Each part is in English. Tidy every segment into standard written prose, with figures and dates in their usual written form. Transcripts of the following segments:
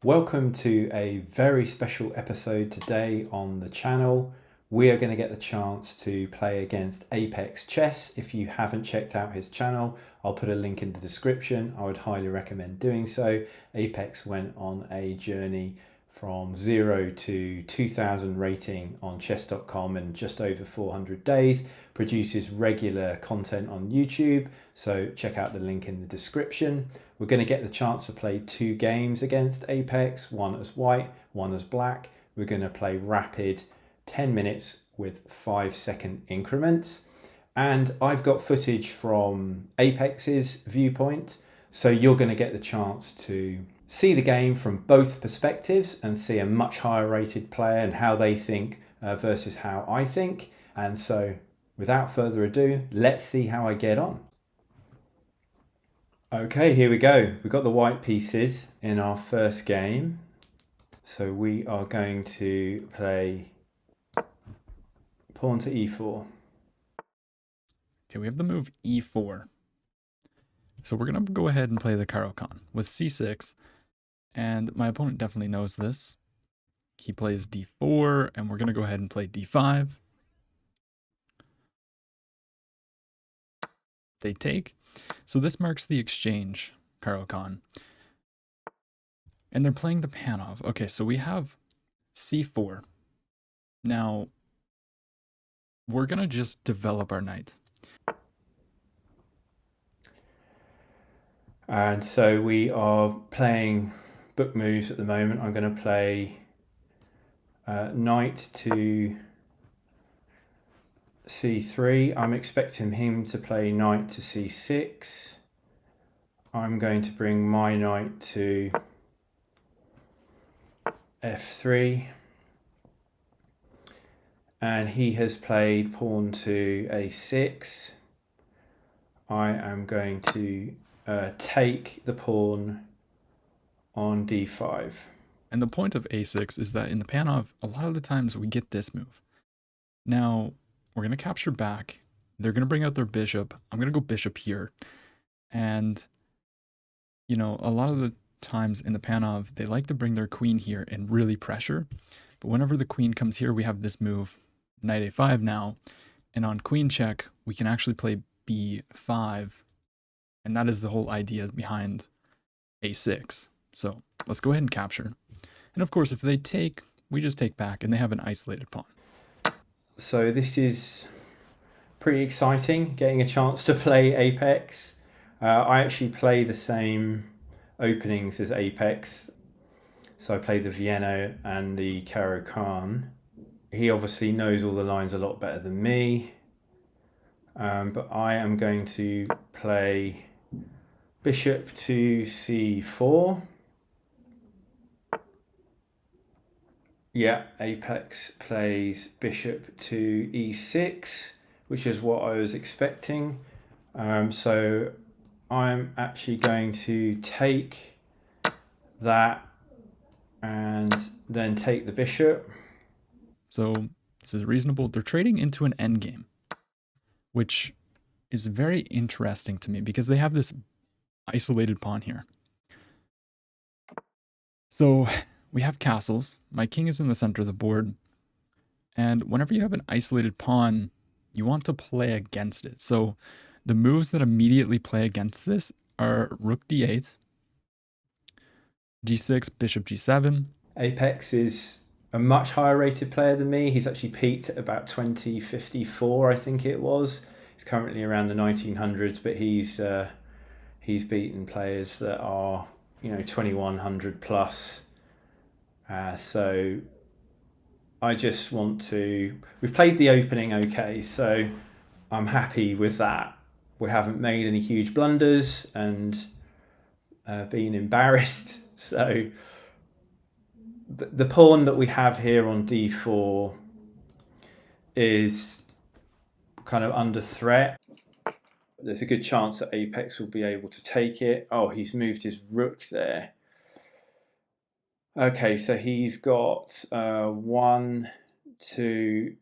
Welcome to a very special episode today on the channel. We are going to get the chance to play against ApexChesss. If you haven't checked out his channel, I'll put a link in the description. I would highly recommend doing so. Apex went on a journey from 0 to 2000 rating on chess.com in just over 400 days, produces regular content on YouTube, so check out the link in the description. We're going to get the chance to play 2 games against Apex, one as white, one as black. We're going to play rapid 10 minutes with 5-second increments. And I've got footage from Apex's viewpoint, so you're going to get the chance to see the game from both perspectives and see a much higher rated player and how they think versus how I think. And so without further ado, let's see how I get on. Okay, here we go. We've got the white pieces in our first game. So we are going to play pawn to e4. Okay, we have the move e4. So we're going to go ahead and play the Caro-Kann with c6. And my opponent definitely knows this. He plays d4, and we're going to go ahead and play d5. They take. So this marks the exchange, Caro-Kann. And they're playing the Panov. Okay, so we have c4. Now, we're going to just develop our knight. And so we are playing book moves at the moment. I'm going to play knight to c3. I'm expecting him to play knight to c6. I'm going to bring my knight to f3. And he has played pawn to a6. I am going to take the pawn on d5. And the point of a6 is that in the Panov, a lot of the times we get this move. Now, we're going to capture back. They're going to bring out their bishop. I'm going to go bishop here. And, you know, a lot of the times in the Panov, they like to bring their queen here and really pressure. But whenever the queen comes here, we have this move, knight a5 now. And on queen check, we can actually play b5. And that is the whole idea behind a6. So let's go ahead and capture. And of course, if they take, we just take back and they have an isolated pawn. So this is pretty exciting, getting a chance to play Apex. I actually play the same openings as Apex. So I play the Vienna and the Caro-Kann. He obviously knows all the lines a lot better than me. But I am going to play bishop to c4. Yeah, Apex plays bishop to e6, which is what I was expecting. So I'm actually going to take that and then take the bishop. So this is reasonable. They're trading into an endgame, which is very interesting to me because they have this isolated pawn here. So we have castles. My king is in the center of the board. And whenever you have an isolated pawn, you want to play against it. So the moves that immediately play against this are rook d8, g6, bishop g7. Apex is a much higher rated player than me. He's actually peaked at about 2054, I think it was. He's currently around the 1900s, but he's beaten players that are, 2100 plus. So I just want to... We've played the opening okay, so I'm happy with that. We haven't made any huge blunders and been embarrassed. So the pawn that we have here on d4 is kind of under threat. There's a good chance that Apex will be able to take it. Oh, he's moved his rook there. Okay, so he's got 1, 2,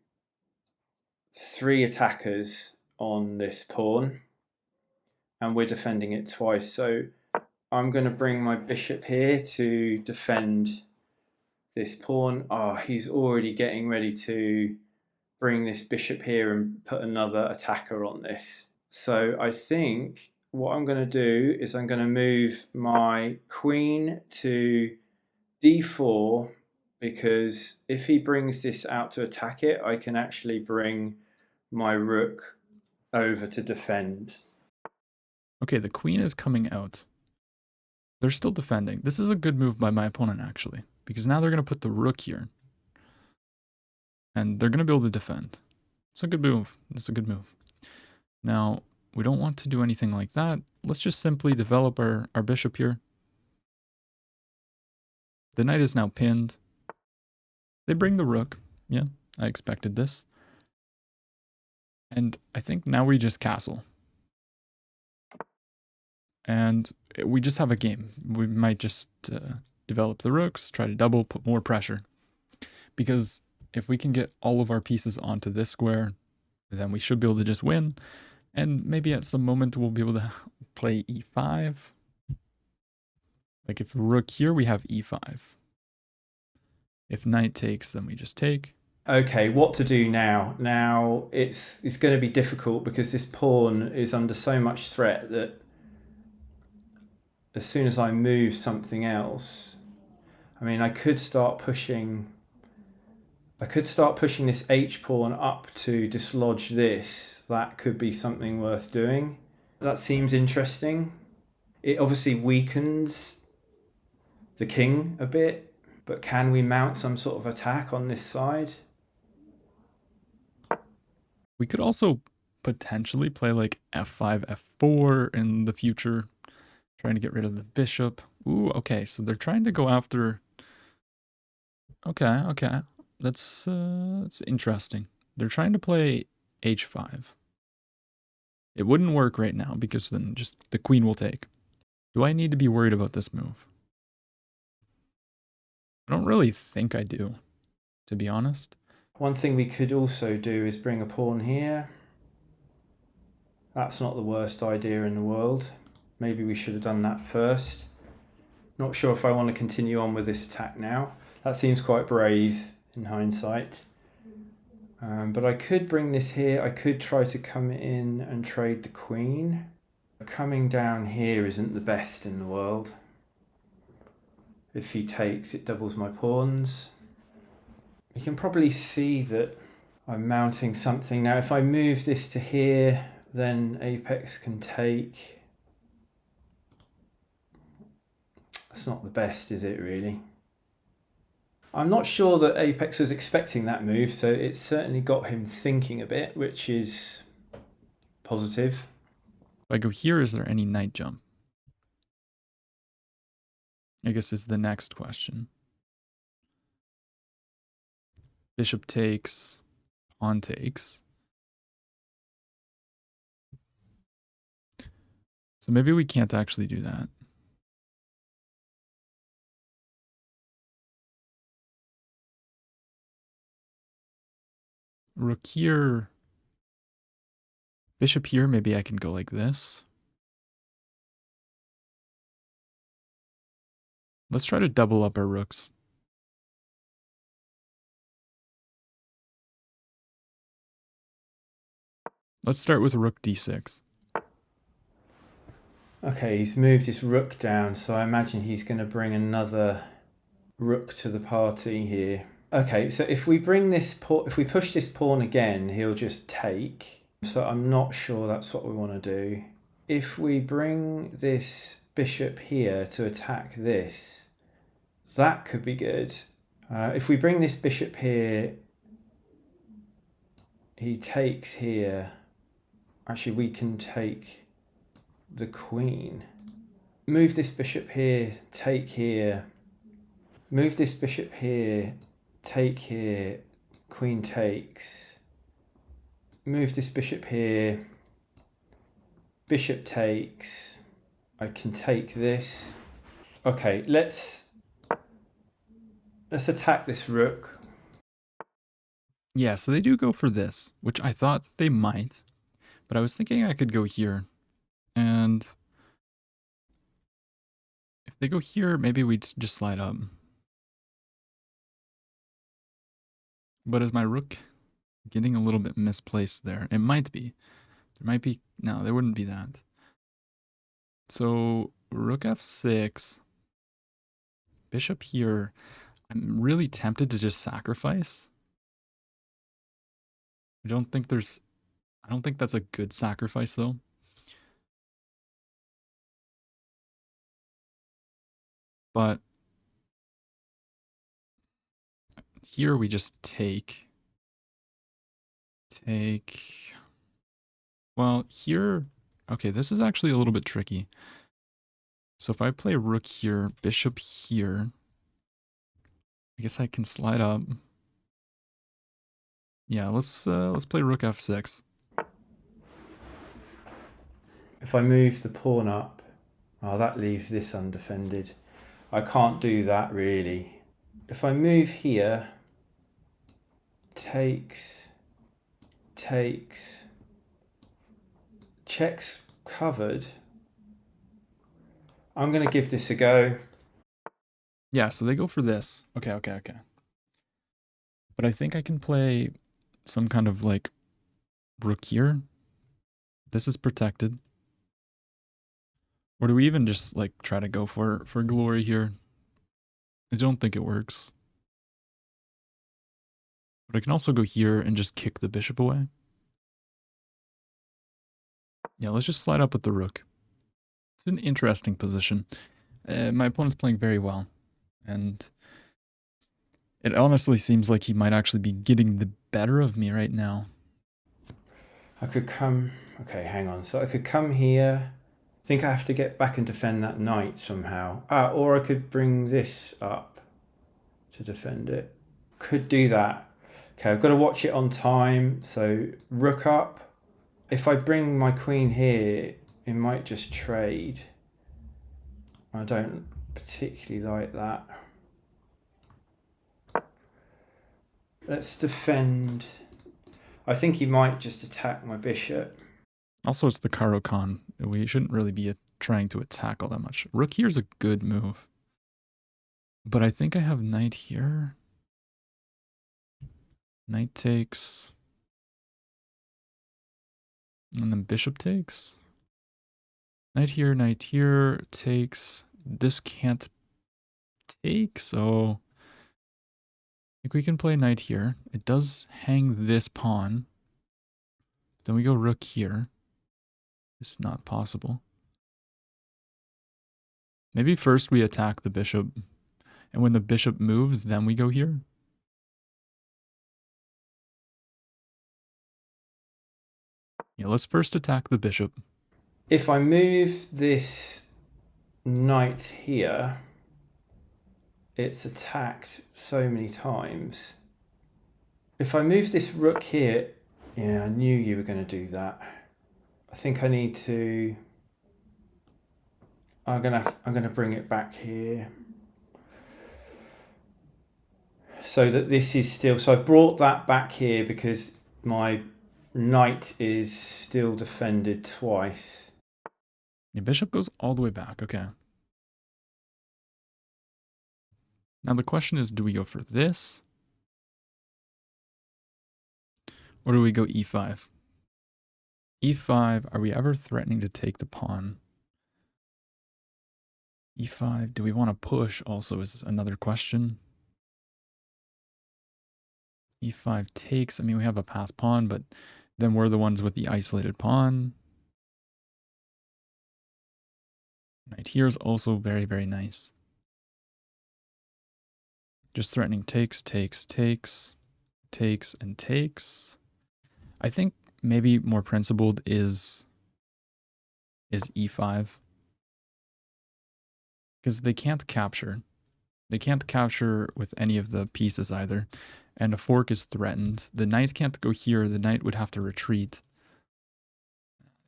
3 attackers on this pawn, and we're defending it twice. So I'm going to bring my bishop here to defend this pawn. Oh, he's already getting ready to bring this bishop here and put another attacker on this. So I think what I'm going to do is I'm going to move my queen to d4, because if he brings this out to attack it, I can actually bring my rook over to defend. Okay, the queen is coming out. They're still defending. This is a good move by my opponent, actually, because now they're going to put the rook here. And they're going to be able to defend. It's a good move. It's a good move. Now, we don't want to do anything like that. Let's just simply develop our bishop here. The knight is now pinned. They bring the rook. Yeah, I expected this. And I think now we just castle. And we just have a game. We might just develop the rooks, try to double, put more pressure. Because if we can get all of our pieces onto this square, then we should be able to just win. And maybe at some moment we'll be able to play e5. Like if rook here, we have e5. If knight takes, then we just take. Okay, what to do now? Now it's going to be difficult because this pawn is under so much threat that as soon as I move something else, I mean, I could start pushing this h pawn up to dislodge this. That could be something worth doing. That seems interesting. It obviously weakens the king a bit, but can we mount some sort of attack on this side? We could also potentially play like f5, f4 in the future, trying to get rid of the bishop. Ooh, okay, so they're trying to go after... Okay. That's interesting. They're trying to play h5. It wouldn't work right now because then just the queen will take. Do I need to be worried about this move? I don't really think I do, to be honest. One thing we could also do is bring a pawn here. That's not the worst idea in the world. Maybe we should have done that first. Not sure if I want to continue on with this attack now. That seems quite brave in hindsight. But I could bring this here. I could try to come in and trade the queen. Coming down here isn't the best in the world. If he takes, it doubles my pawns. You can probably see that I'm mounting something. Now, if I move this to here, then Apex can take. That's not the best, is it, really? I'm not sure that Apex was expecting that move, so it certainly got him thinking a bit, which is positive. If I go here, is there any knight jump? I guess is the next question. Bishop takes, pawn takes. So maybe we can't actually do that. Rook here. Bishop here, maybe I can go like this. Let's try to double up our rooks. Let's start with rook d6. Okay, he's moved his rook down, so I imagine he's going to bring another rook to the party here. Okay, so if we bring this pawn, if we push this pawn again, he'll just take. So I'm not sure that's what we want to do. If we bring this bishop here to attack this, that could be good. If we bring this bishop here, he takes here. Actually, we can take the queen. Move this bishop here, take here. Move this bishop here, take here, queen takes. Move this bishop here, bishop takes. I can take this. Okay, let's attack this rook. Yeah, so they do go for this, which I thought they might, but I was thinking I could go here, and they go here, maybe we just slide up. But is my rook getting a little bit misplaced there? It might be. There might be. No, there wouldn't be that. So rook f6. Bishop here. I'm really tempted to just sacrifice. I don't think that's a good sacrifice though. But here we just take. Well, here, okay, this is actually a little bit tricky. So if I play rook here, bishop here, I guess I can slide up. Yeah, let's play rook f6. If I move the pawn up, oh, that leaves this undefended. I can't do that really. If I move here, takes, checks covered. I'm going to give this a go. Yeah, so they go for this. Okay. But I think I can play some kind of like rook here. This is protected. Or do we even just like try to go for glory here? I don't think it works. But I can also go here and just kick the bishop away. Yeah, let's just slide up with the rook. It's an interesting position. My opponent's playing very well. And it honestly seems like he might actually be getting the better of me right now. I could come... Okay, hang on. So I could come here. I think I have to get back and defend that knight somehow. Or I could bring this up to defend it. Could do that. Okay, I've got to watch it on time. So rook up. If I bring my queen here, it might just trade. I don't particularly like that. Let's defend. I think he might just attack my bishop. Also, it's the Caro-Kann. We shouldn't really be trying to attack all that much. Rook here is a good move. But I think I have knight here. Knight takes. And then bishop takes. Knight here takes. This can't take, so I think we can play knight here. It does hang this pawn. Then we go rook here. It's not possible. Maybe first we attack the bishop. And when the bishop moves, then we go here. Yeah, let's first attack the bishop. If I move this knight here, it's attacked so many times. If I move this rook here, yeah, I knew you were going to do that. I think I need to... I'm gonna bring it back here. So that this is still... So I've brought that back here because my knight is still defended twice. Yeah, bishop goes all the way back. Okay. Now the question is, do we go for this? Or do we go e5? e5, are we ever threatening to take the pawn? e5, do we want to push also is another question. e5 takes, I mean, we have a pass pawn, but then we're the ones with the isolated pawn. Knight here is also very, very nice. Just threatening takes, and takes. I think maybe more principled is e5. Because they can't capture. They can't capture with any of the pieces either. And a fork is threatened. The knight can't go here. The knight would have to retreat.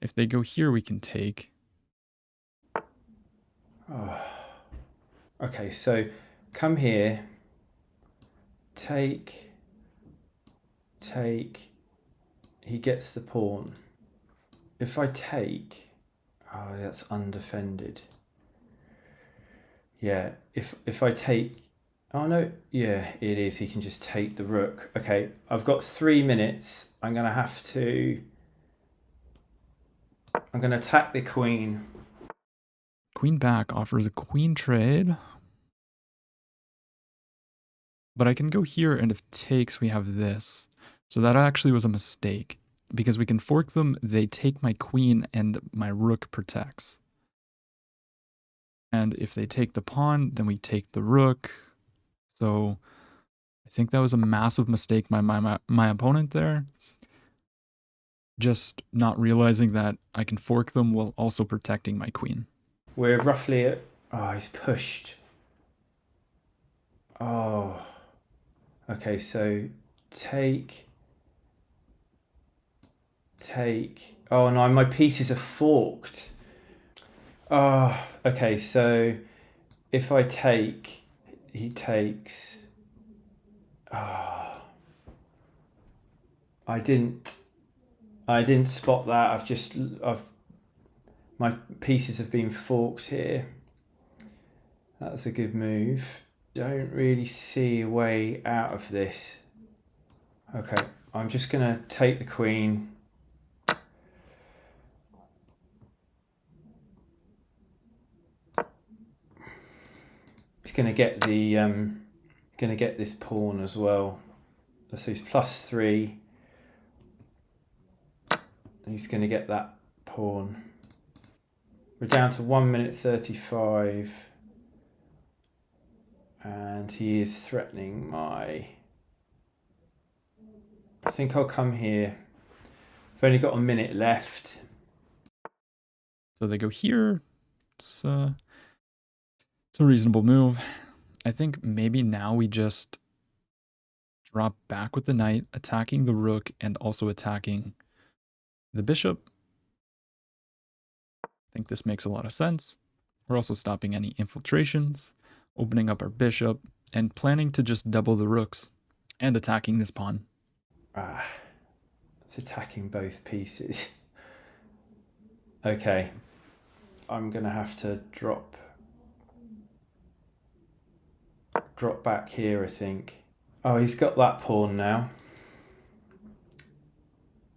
If they go here, we can take. Oh. Okay, so come here. Take. He gets the pawn. If I take... Oh, that's undefended. Yeah, if I take... Oh no, yeah, it is. He can just take the rook. Okay, I've got 3 minutes. I'm going to have to... I'm going to attack the queen. Queen back offers a queen trade. But I can go here, and if takes, we have this. So that actually was a mistake. Because we can fork them, they take my queen, and my rook protects. And if they take the pawn, then we take the rook. So I think that was a massive mistake by my opponent there. Just not realizing that I can fork them while also protecting my queen. We're roughly at... Oh, he's pushed. Oh. Okay, so take... Take... Oh no, my pieces are forked. Oh, okay, so if I take... He takes... Oh. I didn't spot that. My pieces have been forked here. That's a good move. Don't really see a way out of this. Okay, I'm just gonna take the queen. Just gonna get the gonna get this pawn as well. So he's +3. He's gonna get that pawn. We're down to 1 minute 35. And he is threatening my... I think I'll come here. I've only got a minute left. So they go here. It's a reasonable move. I think maybe now we just drop back with the knight, attacking the rook and also attacking the bishop. I think this makes a lot of sense. We're also stopping any infiltrations, opening up our bishop, and planning to just double the rooks and attacking this pawn. It's attacking both pieces. Okay. I'm going to have to drop back here, I think. Oh, he's got that pawn now.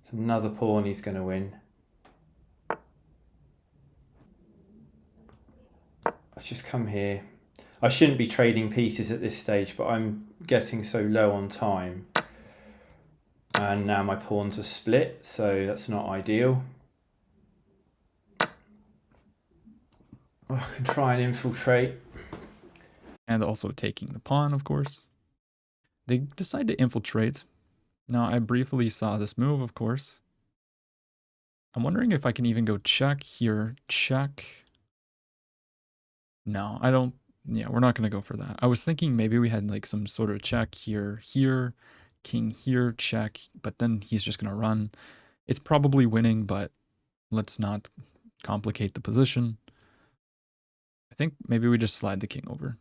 It's another pawn he's going to win. Let's just come here. I shouldn't be trading pieces at this stage, but I'm getting so low on time. And now my pawns are split, so that's not ideal. Oh, I can try and infiltrate. And also taking the pawn, of course. They decide to infiltrate. Now, I briefly saw this move, of course. I'm wondering if I can even go check here. Check. No, I don't. Yeah, we're not going to go for that. I was thinking maybe we had like some sort of check here, king here, check, but then he's just going to run. It's probably winning, but let's not complicate the position. I think maybe we just slide the king over.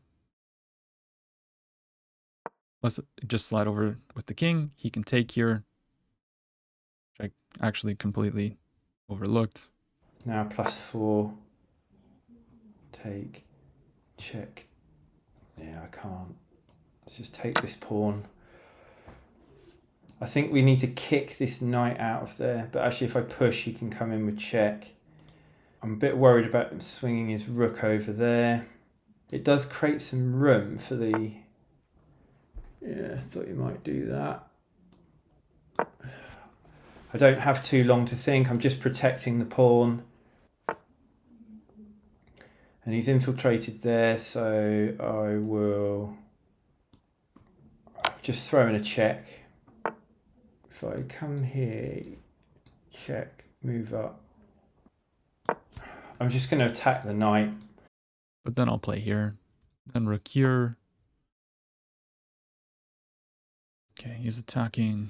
Let's just slide over with the king. He can take here, which I actually completely overlooked. Now +4. Take. Check. Yeah, I can't. Let's just take this pawn. I think we need to kick this knight out of there. But actually, if I push, he can come in with check. I'm a bit worried about him swinging his rook over there. It does create some room for the... Yeah, I thought he might do that. I don't have too long to think. I'm just protecting the pawn. And he's infiltrated there, so I will just throw in a check. If I come here, check, move up. I'm just going to attack the knight. But then I'll play here. Then rook here. Okay, he's attacking.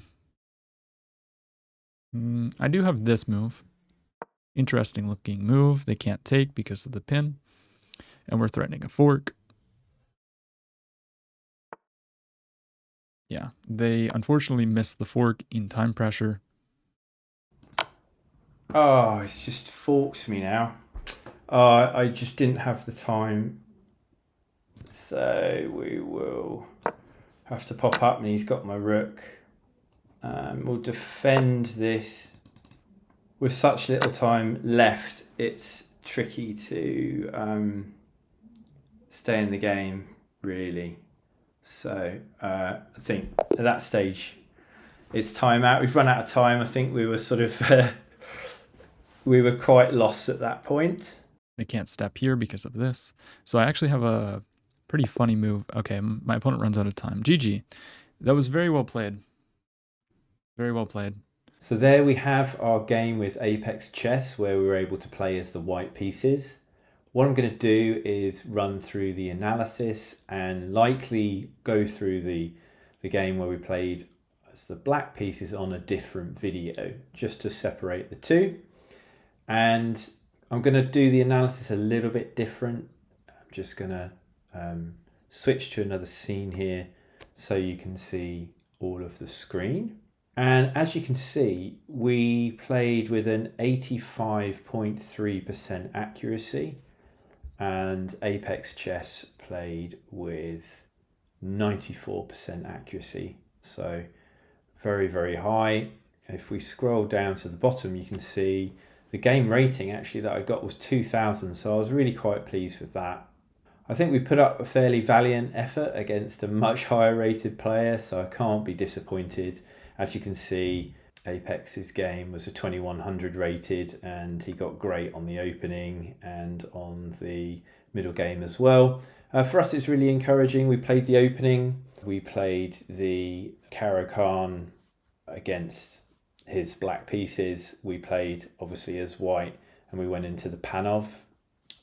I do have this move. Interesting looking move. They can't take because of the pin. And we're threatening a fork. Yeah, they unfortunately missed the fork in time pressure. Oh, it's just forks me now. I just didn't have the time. So we will have to pop up, and he's got my rook. We'll defend this. With such little time left, it's tricky to stay in the game, really. So I think at that stage, it's time out. We've run out of time. I think we were sort of we were quite lost at that point. They can't step here because of this. So I actually have a pretty funny move. Okay, my opponent runs out of time. GG. That was very well played. Very well played. So there we have our game with ApexChesss, where we were able to play as the white pieces. What I'm going to do is run through the analysis and likely go through the game where we played as the black pieces on a different video, just to separate the two. And I'm going to do the analysis a little bit different. I'm just going to switch to another scene here so you can see all of the screen. And as you can see, we played with an 85.3% accuracy, and ApexChesss played with 94% accuracy. So very, very high. If we scroll down to the bottom, you can see the game rating actually that I got was 2000. So I was really quite pleased with that. I think we put up a fairly valiant effort against a much higher rated player, so I can't be disappointed. As you can see, Apex's game was a 2100 rated, and he got great on the opening and on the middle game as well. For us, it's really encouraging. We played the opening. We played the Caro-Kann against his black pieces. We played obviously as white, and we went into the Panov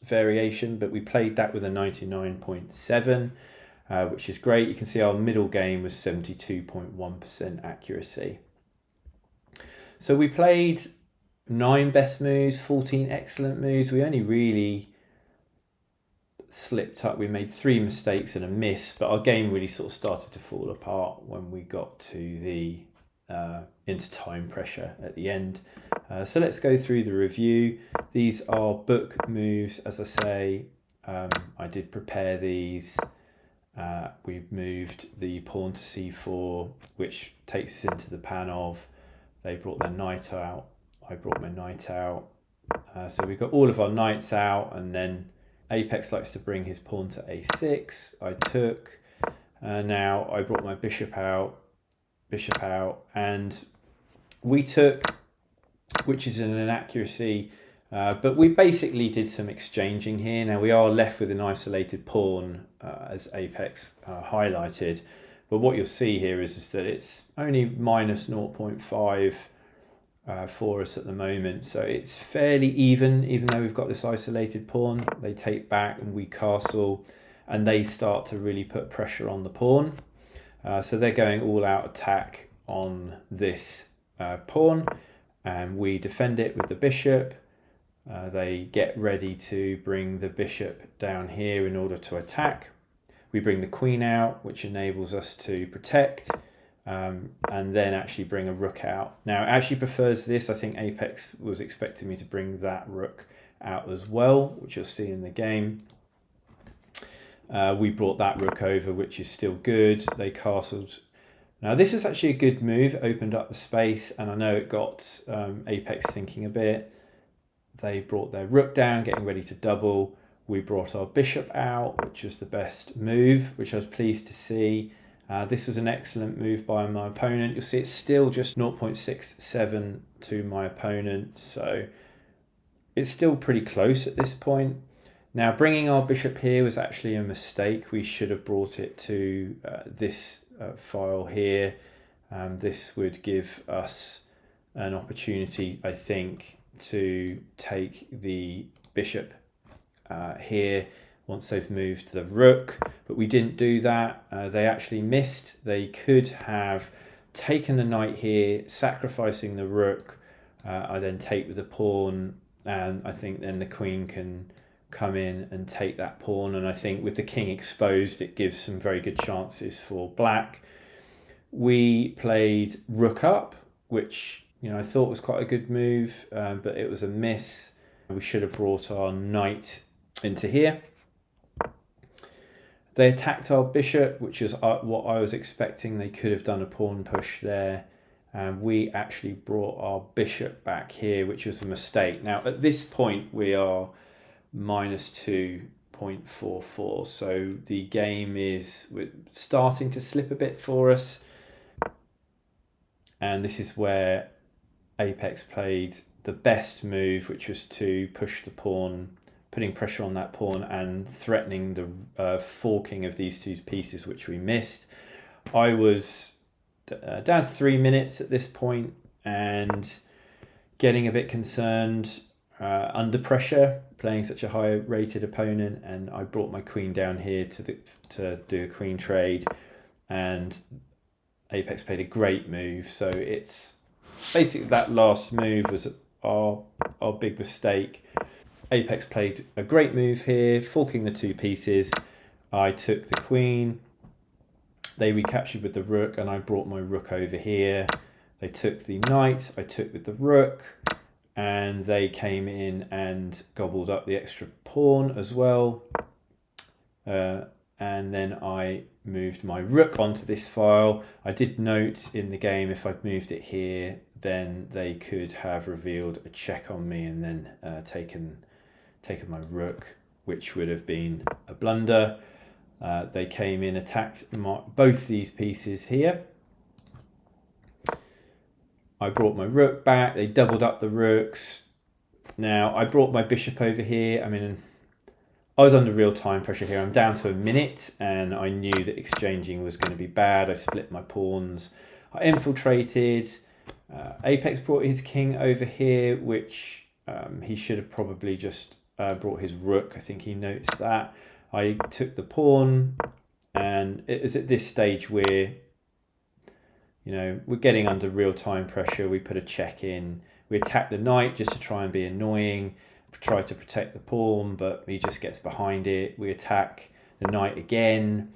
variation, but we played that with a 99.7. Which is great. You can see our middle game was 72.1% accuracy. So we played 9 best moves, 14 excellent moves. We only really slipped up. We made 3 mistakes and a miss, but our game really sort of started to fall apart when we got to the into time pressure at the end. So let's go through the review. These are book moves, as I say. I did prepare these. We moved the pawn to c4, which takes us into the Panov. They brought their knight out. I brought my knight out. So we've got all of our knights out, and then Apex likes to bring his pawn to a6. I took. Now I brought my bishop out, and we took, which is an inaccuracy. But we basically did some exchanging here. Now we are left with an isolated pawn, as Apex highlighted. But what you'll see here is that it's only minus 0.5 for us at the moment. So it's fairly even though we've got this isolated pawn. They take back and we castle, and they start to really put pressure on the pawn. So they're going all out attack on this pawn, and we defend it with the bishop. They get ready to bring the bishop down here in order to attack. We bring the queen out, which enables us to protect, and then actually bring a rook out. Now, it actually prefers this. I think Apex was expecting me to bring that rook out as well, which you'll see in the game. We brought that rook over, which is still good. They castled. Now, this is actually a good move. It opened up the space, and I know it got Apex thinking a bit. They brought their rook down, getting ready to double. We brought our bishop out, which was the best move, which I was pleased to see. This was an excellent move by my opponent. You'll see it's still just 0.67 to my opponent, so it's still pretty close at this point. Now, bringing our bishop here was actually a mistake. We should have brought it to this file here. This would give us an opportunity, I think, to take the bishop here once they've moved the rook, but we didn't do that. They actually missed. They could have taken the knight here, sacrificing the rook. I then take with the pawn, and I think then the queen can come in and take that pawn, and I think with the king exposed it gives some very good chances for black. We played rook up, which I thought was quite a good move, but it was a miss. We should have brought our knight into here. They attacked our bishop, which is what I was expecting. They could have done a pawn push there. And we actually brought our bishop back here, which was a mistake. Now, at this point, we are minus 2.44. So the game is starting to slip a bit for us. And this is where Apex played the best move, which was to push the pawn, putting pressure on that pawn and threatening the forking of these two pieces, which we missed. I was down to 3 minutes at this point and getting a bit concerned, under pressure, playing such a high rated opponent, and I brought my queen down here to do a queen trade, and Apex played a great move. So it's basically that last move was our big mistake. Apex played a great move here, forking the two pieces. I took the queen. They recaptured with the rook, and I brought my rook over here. They took the knight. I took with the rook, and they came in and gobbled up the extra pawn as well. And then I moved my rook onto this file. I did note in the game, if I'd moved it here, then they could have revealed a check on me and then taken my rook, which would have been a blunder. They came in, attacked both these pieces here. I brought my rook back. They doubled up the rooks. Now I brought my bishop over here. I mean, I was under real time pressure here. I'm down to a minute, and I knew that exchanging was going to be bad. I split my pawns. I infiltrated. Apex brought his king over here, which he should have probably just brought his rook. I think he noticed that. I took the pawn, and it was at this stage where, we're getting under real time pressure. We put a check in. We attack the knight just to try and be annoying, try to protect the pawn, but he just gets behind it. We attack the knight again,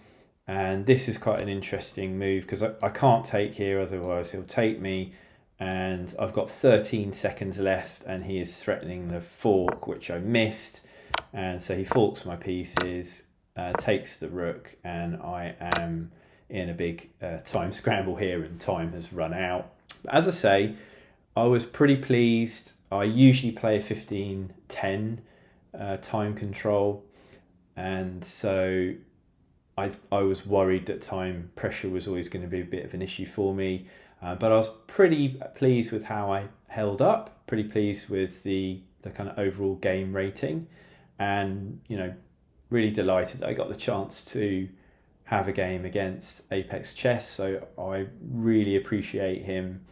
and this is quite an interesting move because I can't take here, otherwise he'll take me, and I've got 13 seconds left, and he is threatening the fork, which I missed, and so he forks my pieces, takes the rook, and I am in a big time scramble here, and time has run out. But as I say, I was pretty pleased. I usually play a 15-10 time control, and so I was worried that time pressure was always going to be a bit of an issue for me, but I was pretty pleased with how I held up, pretty pleased with the kind of overall game rating, and really delighted that I got the chance to have a game against ApexChesss. So I really appreciate him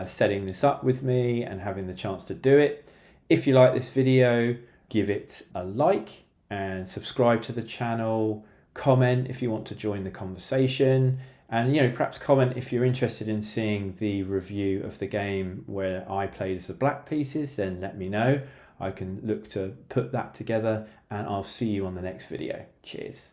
setting this up with me and having the chance to do it. If you like this video, give it a like and subscribe to the channel. Comment if you want to join the conversation, and perhaps comment if you're interested in seeing the review of the game where I played as the black pieces. Then let me know. I can look to put that together, and I'll see you on the next video. Cheers.